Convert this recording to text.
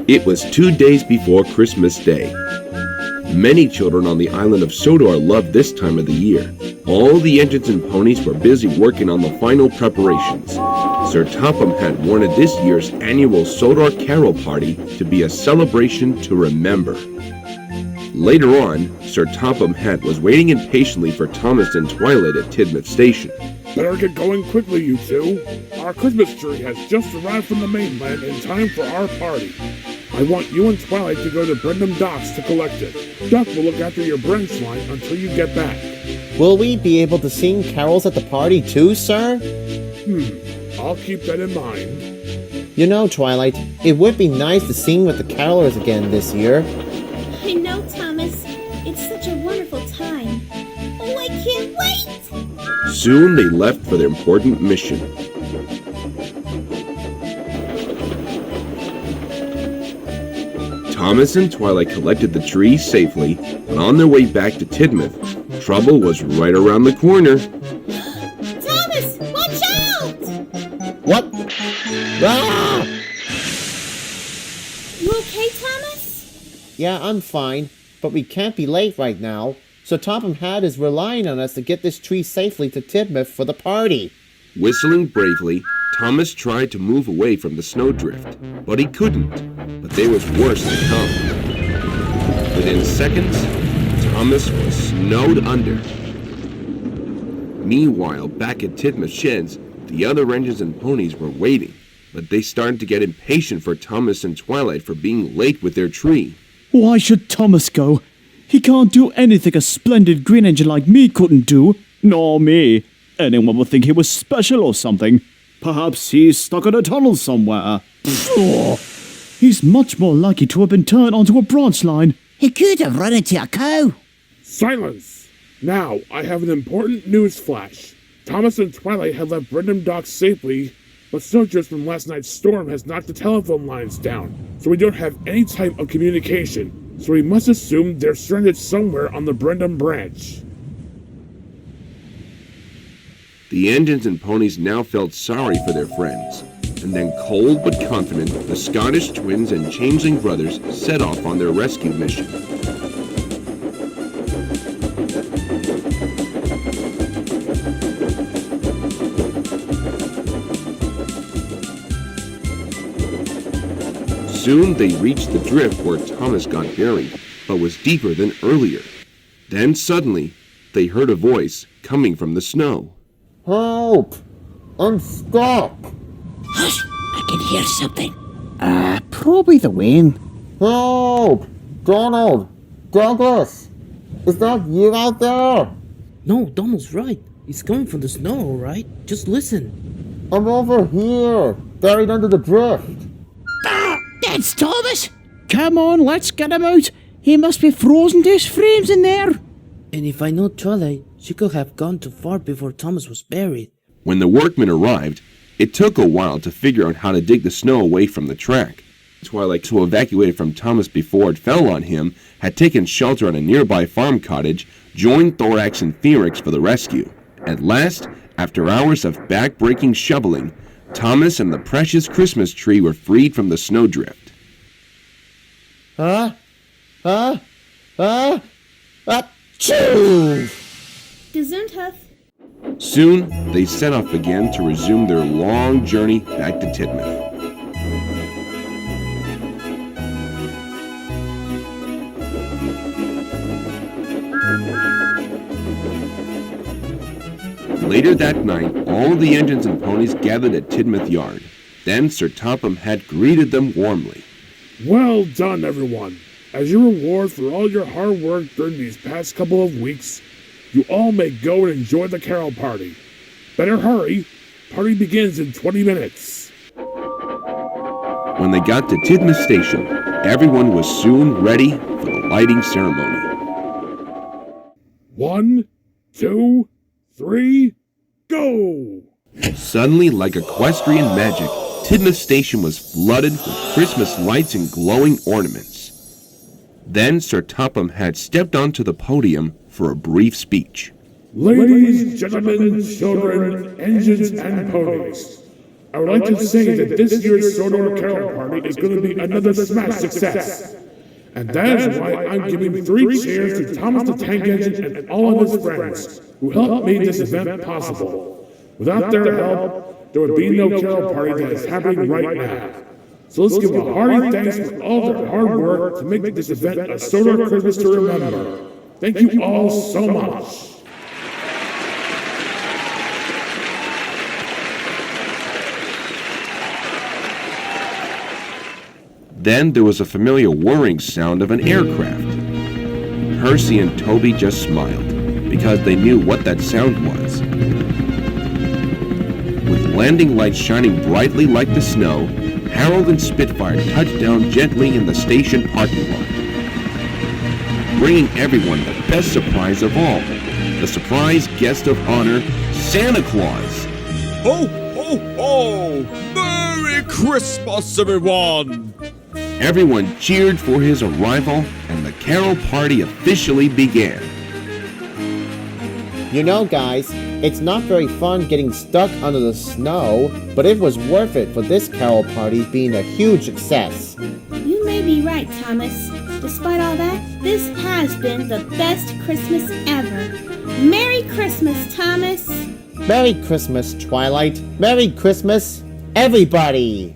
It was 2 days before Christmas Day. Many children on the island of Sodor loved this time of the year. All the engines and ponies were busy working on the final preparations. Sir Topham had wanted this year's annual Sodor Carol Party to be a celebration to remember. Later on, Sir Topham Hatt was waiting impatiently for Thomas and Twilight at Tidmouth Station. Better get going quickly, you two. Our Christmas tree has just arrived from the mainland in time for our party. I want you and Twilight to go to Brendam Docks to collect it. Duck will look after your branch line until you get back. Will we be able to sing carols at the party too, sir? I'll keep that in mind. You know, Twilight, it would be nice to sing with the carolers again this year. I know, Thomas. It's such a wonderful time. Oh, I can't wait! Soon they left for their important mission. Thomas and Twilight collected the tree safely, but on their way back to Tidmouth, trouble was right around the corner. Thomas, watch out! What? Ah! You okay, Thomas? Yeah, I'm fine, but we can't be late right now. So Topham Hatt is relying on us to get this tree safely to Tidmouth for the party. Whistling bravely, Thomas tried to move away from the snowdrift, but he couldn't. But there was worse to come. Within seconds, Thomas was snowed under. Meanwhile, back at Tidmouth Sheds, the other engines and ponies were waiting, but they started to get impatient for Thomas and Twilight for being late with their tree. Why should Thomas go? He can't do anything a splendid green engine like me couldn't do. Nor me. Anyone would think he was special or something. Perhaps he's stuck in a tunnel somewhere. He's much more likely to have been turned onto a branch line. He could have run into a cow. Silence! Now, I have an important news flash. Thomas and Twilight have left Brendam Docks safely, but snowdrift from last night's storm has knocked the telephone lines down, so we don't have any type of communication. So we must assume they're stranded somewhere on the Brendam branch. The engines and ponies now felt sorry for their friends, and then cold but confident, the Scottish twins and changeling brothers set off on their rescue mission. Soon they reached the drift where Thomas got buried, but was deeper than earlier. Then suddenly, they heard a voice coming from the snow. Help! I'm stuck! Hush! I can hear something. Probably the wind. Help! Donald! Douglas! Is that you out there? No, Donald's right. He's coming from the snow, all right? Just listen. I'm over here, buried under the drift. That's Thomas! Come on, let's get him out. He must be frozen to his frames in there. And if I know Twilight, she could have gone too far before Thomas was buried. When the workmen arrived, it took a while to figure out how to dig the snow away from the track. Twilight, who evacuated from Thomas before it fell on him, had taken shelter at a nearby farm cottage, joined Thorax and Thorax for the rescue. At last, after hours of back-breaking shoveling, Thomas and the precious Christmas tree were freed from the snowdrift. Achoo! Gesundheit. Soon, they set off again to resume their long journey back to Tidmouth. Later that night, all the engines and ponies gathered at Tidmouth Yard. Then Sir Topham Hatt greeted them warmly. Well done, everyone. As your reward for all your hard work during these past couple of weeks, you all may go and enjoy the carol party. Better hurry. Party begins in 20 minutes. When they got to Tidmouth Station, everyone was soon ready for the lighting ceremony. 1, 2, 3, go! Suddenly, like equestrian magic, Tidmouth Station was flooded with Christmas lights and glowing ornaments. Then Sir Topham Hatt stepped onto the podium for a brief speech. Ladies, gentlemen, children, engines, and ponies, I would like to say that this year's Sodor Carol Party is going to be another smash success. And that is why I'm giving 3 cheers to Thomas the Tank Engine and all of his friends who helped make this event possible. Without their help, there would be no Carol Party that is happening right now. So let's give a hearty thanks for all their hard work to make this event a Sodor Christmas to remember. Thank you all so much. Then there was a familiar whirring sound of an aircraft. Percy and Toby just smiled, because they knew what that sound was. With landing lights shining brightly like the snow, Harold and Spitfire touched down gently in the station parking lot, bringing everyone the best surprise of all, the surprise guest of honor, Santa Claus. Ho, ho, ho! Merry Christmas, everyone! Everyone cheered for his arrival, and the carol party officially began. You know, guys, it's not very fun getting stuck under the snow, but it was worth it for this carol party being a huge success. You may be right, Thomas. Despite all that, this has been the best Christmas ever. Merry Christmas, Thomas! Merry Christmas, Twilight. Merry Christmas, everybody!